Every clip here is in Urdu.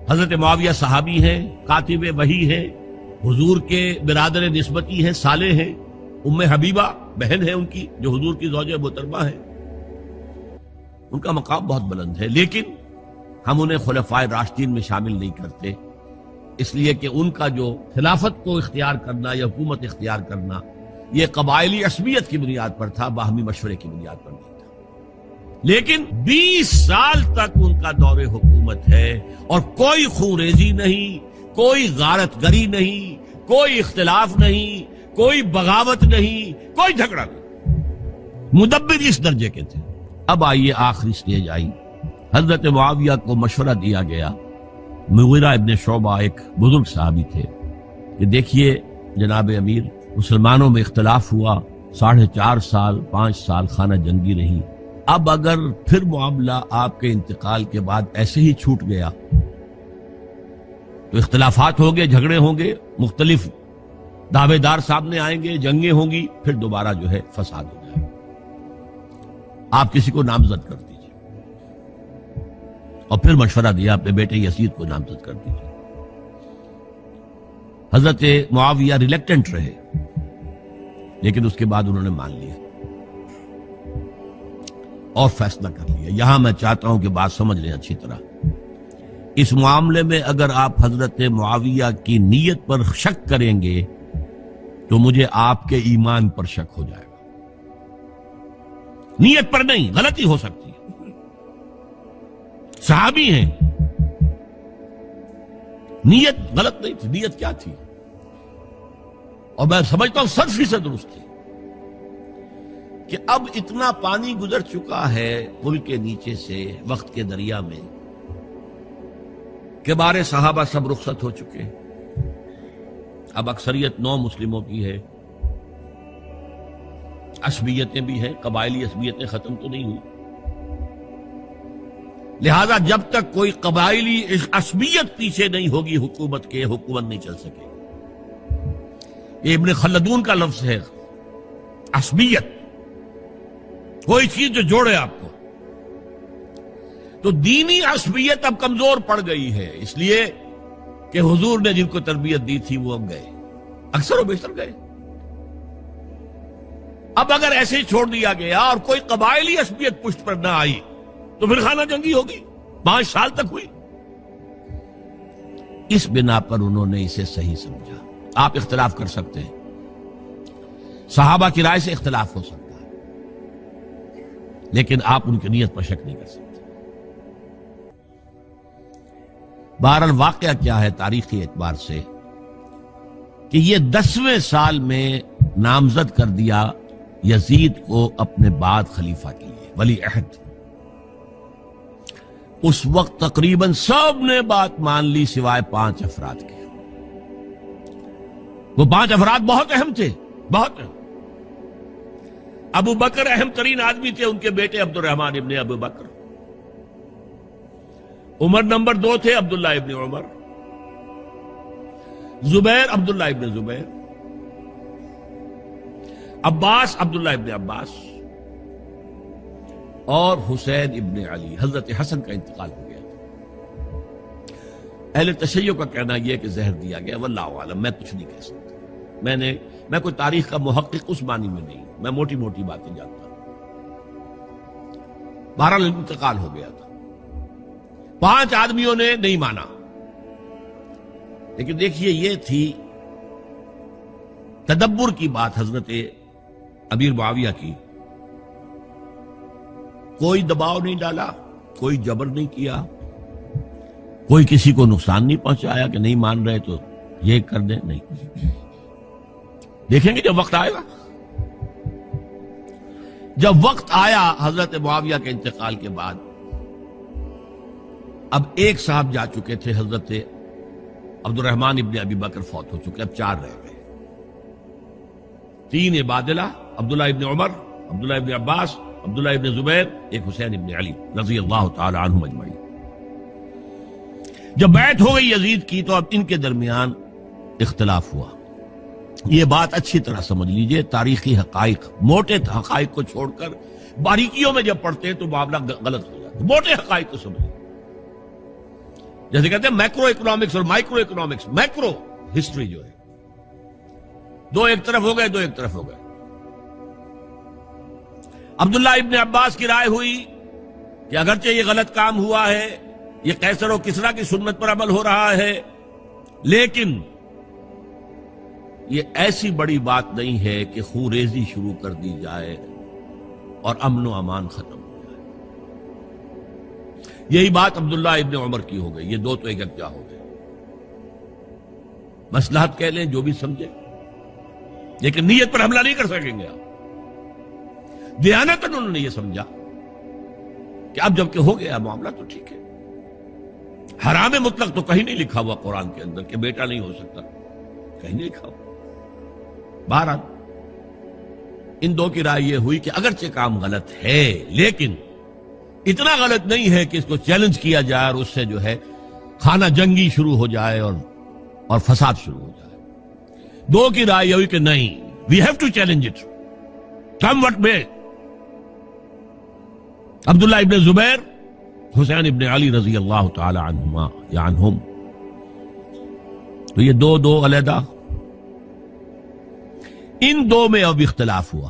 حضرت معاویہ صحابی ہیں، کاتب وحی ہیں، حضور کے برادر نسبتی ہیں، صالح ہیں، ام حبیبہ بہن ہے ان کی جو حضور کی زوجہ محترمہ ہے، ان کا مقام بہت بلند ہے، لیکن ہم انہیں خلفائے راشدین میں شامل نہیں کرتے، اس لیے کہ ان کا جو خلافت کو اختیار کرنا یا حکومت اختیار کرنا یہ قبائلی عصبیت کی بنیاد پر تھا، باہمی مشورے کی بنیاد پر نہیں تھا۔ لیکن 20 سال تک ان کا دور حکومت ہے اور کوئی خونریزی نہیں، کوئی غارت گری نہیں، کوئی اختلاف نہیں، کوئی بغاوت نہیں، کوئی جھگڑا نہیں، مدبر اس درجے کے تھے۔ اب آئیے آخری سٹیج آئی، حضرت معاویہ کو مشورہ دیا گیا، مغیرہ ابن شعبہ ایک بزرگ صحابی تھے، کہ دیکھیے جناب امیر، مسلمانوں میں اختلاف ہوا، 4.5 سال 5 سال خانہ جنگی رہی، اب اگر پھر معاملہ آپ کے انتقال کے بعد ایسے ہی چھوٹ گیا تو اختلافات ہوں گے، جھگڑے ہوں گے، مختلف دعوے دار سامنے آئیں گے، جنگیں ہوں گی، پھر دوبارہ جو ہے فساد ہو جائے گا، آپ کسی کو نامزد کر دیجیے۔ اور پھر مشورہ دیا اپنے بیٹے یزید کو نامزد کر دیجیے۔ حضرت معاویہ ریلیکٹنٹ رہے، لیکن اس کے بعد انہوں نے مان لیا اور فیصلہ کر لیا۔ یہاں میں چاہتا ہوں کہ بات سمجھ لیں اچھی طرح، اس معاملے میں اگر آپ حضرت معاویہ کی نیت پر شک کریں گے تو مجھے آپ کے ایمان پر شک ہو جائے گا۔ نیت پر نہیں، غلطی ہو سکتی ہے، صحابی ہیں، نیت غلط نہیں تھی، نیت کیا تھی؟ اور میں سمجھتا ہوں 100% درست تھی کہ اب اتنا پانی گزر چکا ہے پل کے نیچے سے وقت کے دریا میں کہ بارے صحابہ سب رخصت ہو چکے، اب اکثریت 9 مسلموں کی ہے، عصبیتیں بھی ہیں، قبائلی عصبیتیں ختم تو نہیں ہوئی، لہذا جب تک کوئی قبائلی عصبیت پیچھے نہیں ہوگی حکومت کے، حکومت نہیں چل سکے گی۔ یہ ابن خلدون کا لفظ ہے، عصبیت، کوئی چیز جو جوڑے آپ کو۔ تو دینی عصبیت اب کمزور پڑ گئی ہے، اس لیے کہ حضور نے جن کو تربیت دی تھی وہ اب گئے، اکثر و بیشتر گئے۔ اب اگر ایسے ہی چھوڑ دیا گیا اور کوئی قبائلی عصبیت پشت پر نہ آئی تو پھر خانہ جنگی ہوگی، 5 سال تک ہوئی۔ اس بنا پر انہوں نے اسے صحیح سمجھا۔ آپ اختلاف کر سکتے ہیں، صحابہ کی رائے سے اختلاف ہو سکتا ہے، لیکن آپ ان کی نیت پر شک نہیں کر سکتے۔ بہرحال واقعہ کیا ہے تاریخی اعتبار سے کہ یہ 10ویں سال میں نامزد کر دیا یزید کو اپنے بعد خلیفہ کے لیے، ولی عہد۔ اس وقت تقریباً سب نے بات مان لی سوائے 5 افراد کے۔ وہ 5 افراد بہت اہم تھے، بہت اہم۔ ابو بکر اہم ترین آدمی تھے، ان کے بیٹے عبد الرحمن ابن ابو بکر۔ عمر نمبر 2 تھے، عبداللہ ابن عمر۔ زبیر عبداللہ ابن زبیر۔ عباس عبداللہ ابن عباس، اور حسین ابن علی۔ حضرت حسن کا انتقال ہو گیا تھا۔ اہل تشیع کا کہنا یہ کہ زہر دیا گیا، واللہ عالم، میں کچھ نہیں کہہ سکتا، میں کوئی تاریخ کا محقق اس معنی میں نہیں، میں موٹی موٹی باتیں جانتا ہوں۔ بہرحال انتقال ہو گیا تھا، 5 آدمیوں نے نہیں مانا، لیکن دیکھیے یہ تھی تدبر کی بات حضرت امیر معاویہ کی۔ کوئی دباؤ نہیں ڈالا، کوئی جبر نہیں کیا، کوئی کسی کو نقصان نہیں پہنچایا کہ نہیں مان رہے تو یہ کر دیں، نہیں۔ دیکھیں گے جب وقت آئے گا۔ جب وقت آیا حضرت معاویہ کے انتقال کے بعد، اب ایک صاحب جا چکے تھے، حضرت عبد الرحمن ابن ابی بکر فوت ہو چکے، اب 4 رہ گئے، 3 عبادلہ، عبداللہ ابن عمر، عبداللہ ابن عباس، عبداللہ ابن زبیر، ایک حسین ابن علی رضی اللہ تعالی عنہم اجمعین۔ جب بیعت ہو گئی یزید کی تو اب ان کے درمیان اختلاف ہوا۔ یہ بات اچھی طرح سمجھ لیجئے، تاریخی حقائق، موٹے حقائق کو چھوڑ کر باریکیوں میں جب پڑھتے ہیں تو معاملہ غلط ہو جاتا ہے، موٹے حقائق کو سمجھیں۔ جیسے کہتے ہیں میکرو اکنامکس اور مائکرو اکنامکس. میکرو ہسٹری جو ہے دو ایک طرف ہو گئے, دو ایک طرف ہو گئے. عبداللہ ابن عباس کی رائے ہوئی کہ اگرچہ یہ غلط کام ہوا ہے, یہ قیصر و کسریٰ کی سنت پر عمل ہو رہا ہے, لیکن یہ ایسی بڑی بات نہیں ہے کہ خوریزی شروع کر دی جائے اور امن و امان ختم ہو جائے. یہی بات عبداللہ ابن عمر کی ہو گئی. یہ دو تو ایک یکجا ہو گئے. مصلحت کہہ لیں جو بھی سمجھے, لیکن نیت پر حملہ نہیں کر سکیں گے آپ. دیانتاً انہوں نے یہ سمجھا کہ اب جب کہ ہو گیا معاملہ تو ٹھیک ہے. حرام مطلق تو کہیں نہیں لکھا ہوا قرآن کے اندر کہ بیٹا نہیں ہو سکتا, کہیں نہیں لکھا ہوا. بہرحال ان دو کی رائے یہ ہوئی کہ اگرچہ کام غلط ہے لیکن اتنا غلط نہیں ہے کہ اس کو چیلنج کیا جائے اور اس سے جو ہے خانہ جنگی شروع ہو جائے اور فساد شروع ہو جائے. دو کی رائے یہ ہوئی کہ نہیں, we have to challenge it come what may. Abdullah ابن زبیر, حسین ابن علی رضی اللہ تعالی عنہما یا عنہم, تو یہ دو علیحدہ. ان دو میں اب اختلاف ہوا.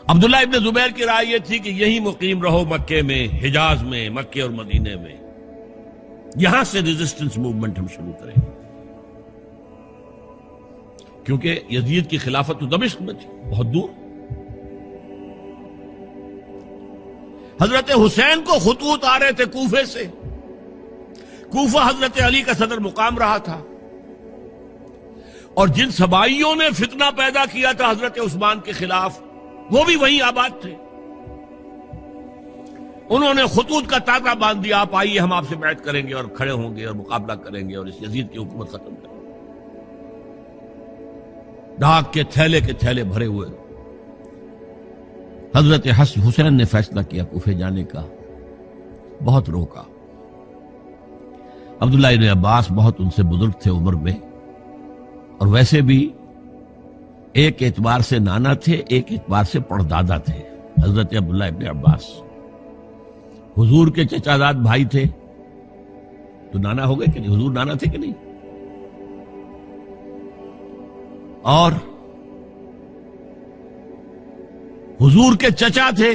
عبداللہ ابن زبیر کی رائے یہ تھی کہ یہی مقیم رہو مکے میں, حجاز میں, مکے اور مدینے میں, یہاں سے ریزسٹنس موومنٹ ہم شروع کریں گے, کیونکہ یزید کی خلافت تو دمشق میں تھی, بہت دور. حضرت حسین کو خطوط آ رہے تھے کوفے سے. کوفہ حضرت علی کا صدر مقام رہا تھا, اور جن سبائیوں نے فتنہ پیدا کیا تھا حضرت عثمان کے خلاف وہ بھی وہیں آباد تھے. انہوں نے خطوط کا تاطا باندھ دیا, آپ آئیے ہم آپ سے بیعت کریں گے اور کھڑے ہوں گے اور مقابلہ کریں گے اور اس یزید کی حکومت ختم کریں گے. ڈاک کے تھیلے بھرے ہوئے. حضرت حسین نے فیصلہ کیا کوفے جانے کا, بہت روکا. عبداللہ ابن عباس بہت ان سے بزرگ تھے عمر میں, اور ویسے بھی ایک اعتبار سے نانا تھے, ایک اعتبار سے پڑدادا تھے. حضرت عبداللہ ابن عباس حضور کے چچا زاد بھائی تھے, تو نانا ہو گئے کہ نہیں, حضور نانا تھے کہ نہیں. اور حضور کے چچا تھے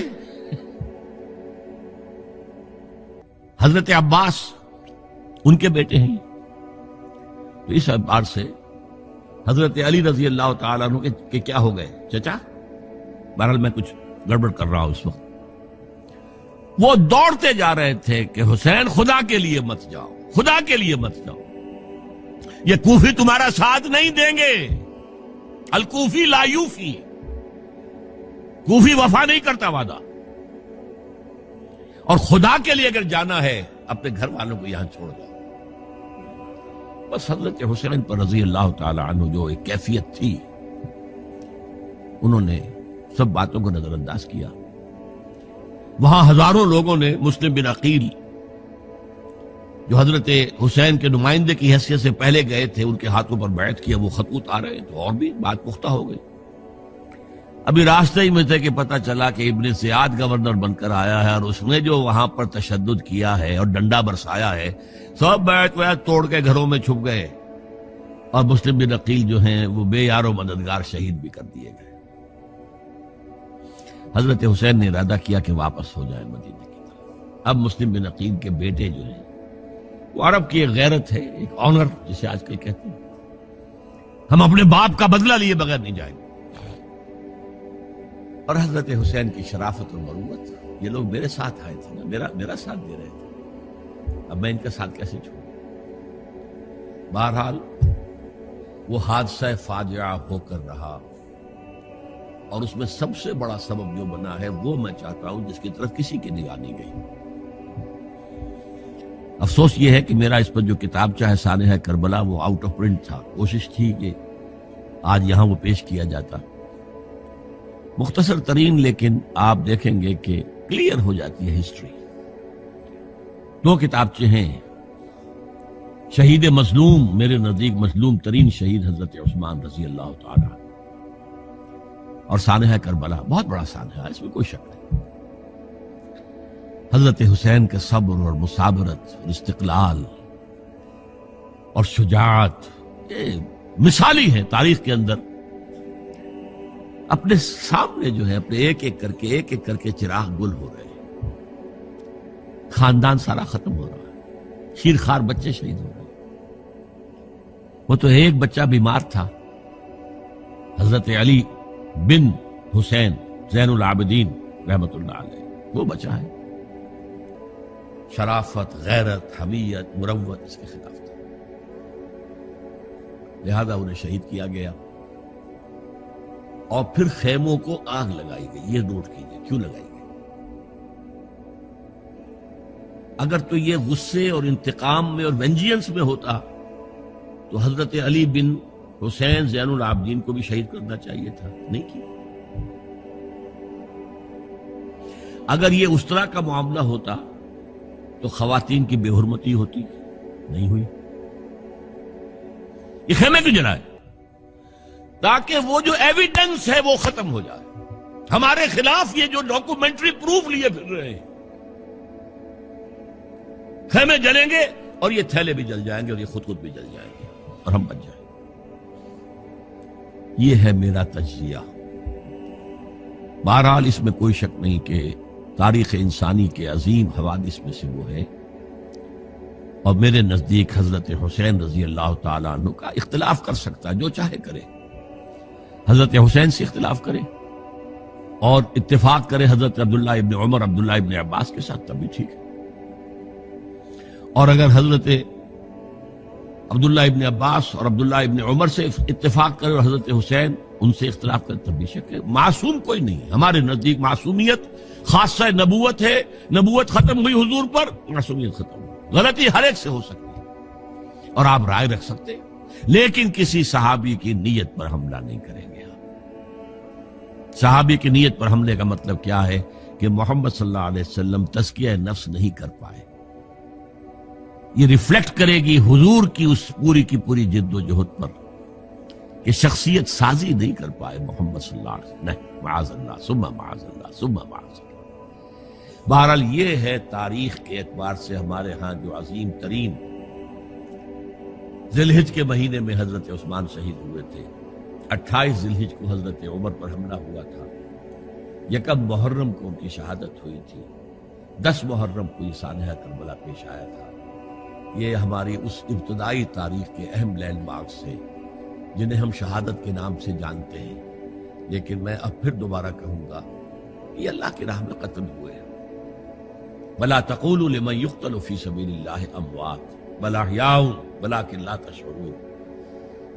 حضرت عباس, ان کے بیٹے ہیں. تو اس اعتبار سے حضرت علی رضی اللہ تعالیٰ عنہ کے کیا ہو گئے, چچا. بہرحال میں کچھ گڑبڑ کر رہا ہوں اس وقت. وہ دوڑتے جا رہے تھے کہ حسین خدا کے لیے مت جاؤ, خدا کے لیے مت جاؤ, یہ کوفی تمہارا ساتھ نہیں دیں گے. الکوفی لا یوفی, کوفی وفا نہیں کرتا وعدہ. اور خدا کے لیے اگر جانا ہے اپنے گھر والوں کو یہاں چھوڑ دو. بس حضرت حسین پر رضی اللہ تعالی عنہ جو ایک کیفیت تھی, انہوں نے سب باتوں کو نظر انداز کیا. وہاں ہزاروں لوگوں نے مسلم بن عقیل جو حضرت حسین کے نمائندے کی حیثیت سے پہلے گئے تھے, ان کے ہاتھوں پر بیعت کیا. وہ خطوط آ رہے تو اور بھی بات پختہ ہو گئی. ابھی راستے ہی میں تھے کہ پتہ چلا کہ ابن زیاد گورنر بن کر آیا ہے, اور اس نے جو وہاں پر تشدد کیا ہے اور ڈنڈا برسایا ہے, سب بیعت ویعت توڑ کے گھروں میں چھپ گئے. اور مسلم بن عقیل جو ہیں وہ بے یار و مددگار شہید بھی کر دیے گئے. حضرت حسین نے ارادہ کیا کہ واپس ہو جائے مدینے کی طرف. اب مسلم بن عقیل کے بیٹے جو ہیں, وہ عرب کی ایک غیرت ہے, ایک آنر جسے آج کل کہتے ہیں, ہم اپنے باپ کا بدلہ لیے بغیر نہیں جائیں گے. اور حضرت حسین کی شرافت اور مروت, یہ لوگ میرے ساتھ آئے تھے نا, میرا ساتھ دے رہے تھے, اب میں ان کا ساتھ کیسے چھوڑوں. بہرحال وہ حادثہ فاجعہ ہو کر رہا, اور اس میں سب سے بڑا سبب جو بنا ہے وہ میں چاہتا ہوں جس کی طرف کسی کی نگاہ نہیں گئی. افسوس یہ ہے کہ میرا اس پر جو کتاب چاہے سانحہ کربلا وہ آؤٹ آف پرنٹ تھا. کوشش تھی کہ آج یہاں وہ پیش کیا جاتا, مختصر ترین, لیکن آپ دیکھیں گے کہ کلیئر ہو جاتی ہے ہسٹری. دو کتابچے ہیں. شہید مظلوم, میرے نزدیک مظلوم ترین شہید حضرت عثمان رضی اللہ تعالی, اور سانحہ کربلا, بہت بڑا سانحہ, اس میں کوئی شک نہیں. حضرت حسین کے صبر اور مثابرت اور استقلال اور شجاعت یہ مثالی ہے تاریخ کے اندر. اپنے سامنے جو ہے اپنے ایک ایک کر کے چراغ گل ہو رہے ہیں. خاندان سارا ختم ہو رہا ہے. شیرخوار بچے شہید ہو رہے ہیں. وہ تو ایک بچہ بیمار تھا، حضرت علی بن حسین زین العابدین رحمت اللہ علیہ، وہ بچہ ہے. شرافت، غیرت، حمیت، مروت اس کے خلاف تھا، لہذا انہیں شہید کیا گیا. اور پھر خیموں کو آگ لگائی گئی. یہ نوٹ کیجئے کیوں لگائی گئی. اگر تو یہ غصے اور انتقام میں اور وینجینس میں ہوتا تو حضرت علی بن حسین زین العابدین کو بھی شہید کرنا چاہیے تھا، نہیں کیا. اگر یہ اس طرح کا معاملہ ہوتا تو خواتین کی بے حرمتی ہوتی، نہیں ہوئی. یہ خیمے کیوں جلائے؟ تاکہ وہ جو ایویڈنس ہے وہ ختم ہو جائے. ہمارے خلاف یہ جو ڈاکومنٹری پروف لیے پھر رہے ہیں، خیمے جلیں گے اور یہ تھیلے بھی جل جائیں گے اور یہ خود بھی جل جائیں گے اور ہم بچ جائیں گے. یہ ہے میرا تجزیہ. بہرحال اس میں کوئی شک نہیں کہ تاریخ انسانی کے عظیم حوادث میں سے وہ ہے. اور میرے نزدیک حضرت حسین رضی اللہ تعالیٰ عنہ کا اختلاف کر سکتا ہے، جو چاہے کرے. حضرت حسین سے اختلاف کرے اور اتفاق کرے حضرت عبداللہ ابن عمر، عبداللہ ابن عباس کے ساتھ، تب بھی ٹھیک ہے. اور اگر حضرت عبداللہ ابن عباس اور عبداللہ ابن عمر سے اتفاق کرے اور حضرت حسین ان سے اختلاف کرے، تب بھی شک ہے. معصوم کوئی نہیں ہے. ہمارے نزدیک معصومیت خاصہ نبوت ہے. نبوت ختم ہوئی حضور پر، معصومیت ختم ہوئی. غلطی ہر ایک سے ہو سکتی ہے اور آپ رائے رکھ سکتے ہیں، لیکن کسی صحابی کی نیت پر حملہ نہیں کریں گے. صحابی کی نیت پر حملے کا مطلب کیا ہے کہ محمد صلی اللہ علیہ وسلم تزکیہ نفس نہیں کر پائے. یہ ریفلیکٹ کرے گی حضور کی اس پوری کی پوری جد و جہد پر کہ شخصیت سازی نہیں کر پائے محمد صلی اللہ علیہ وسلم. نہیں، معاذ اللہ ثم معاذ اللہ ثم معاذ اللہ. بہرحال یہ ہے تاریخ کے اعتبار سے ہمارے ہاں جو عظیم ترین ذی الحج کے مہینے میں حضرت عثمان شہید ہوئے تھے. 28 ذی الحج کو حضرت عمر پر حملہ ہوا تھا. 1 محرم کو ان کی شہادت ہوئی تھی. 10 محرم کو یہ سانحہ کربلا پیش آیا تھا. یہ ہماری اس ابتدائی تاریخ کے اہم لینڈ مارکس ہیں جنہیں ہم شہادت کے نام سے جانتے ہیں. لیکن میں اب پھر دوبارہ کہوں گا یہ اللہ کی راہ میں قتل ہوئے. وَلَا تَقُولُوا لِمَنْ يُقْتَلُ فِي سَبِيلِ اللَّهِ أَمْوَاتٌ بَلْ أَحْيَاءٌ وَلَكِنْ لَا تَشْعُرُونَ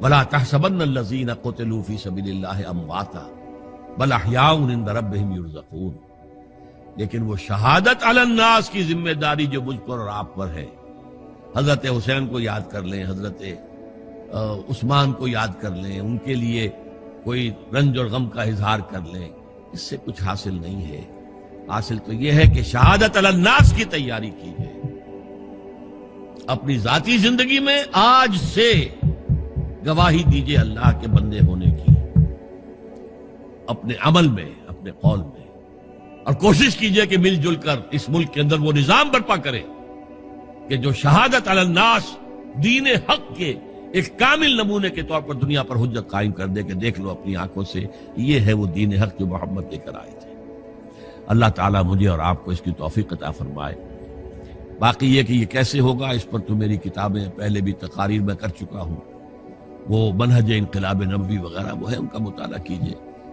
وَلَا تَحْسَبَنَّ الَّذِينَ قُتِلُوا فِي سَبِيلِ اللَّهِ أَمْوَاتًا بَلْ أَحْيَاءٌ عِندَ رَبِّهِمْ يُرْزَقُونَ. لیکن وہ شہادت علی الناس کی ذمہ داری جو مجھ پر اور آپ پر ہے. حضرت حسین کو یاد کر لیں، حضرت عثمان کو یاد کر لیں، ان کے لیے کوئی رنج اور غم کا اظہار کر لیں، اس سے کچھ حاصل نہیں ہے. حاصل تو یہ ہے کہ شہادت علی الناس کی تیاری کیجیے. اپنی ذاتی زندگی میں آج سے گواہی دیجیے اللہ کے بندے ہونے کی، اپنے عمل میں، اپنے قول میں، اور کوشش کیجیے کہ مل جل کر اس ملک کے اندر وہ نظام برپا کرے کہ جو شہادت علی الناس دین حق کے ایک کامل نمونے کے طور پر دنیا پر حجت قائم کر دے کہ دیکھ لو اپنی آنکھوں سے یہ ہے وہ دین حق جو محمد لے کر آئے تھے. اللہ تعالیٰ مجھے اور آپ کو اس کی توفیق عطا فرمائے. باقی یہ کہ یہ کیسے ہوگا اس پر تو میری کتابیں پہلے بھی تقاریر میں کر چکا ہوں. وہ منہج انقلاب نبوی وغیرہ وہ ہے، ان کا مطالعہ کیجیے.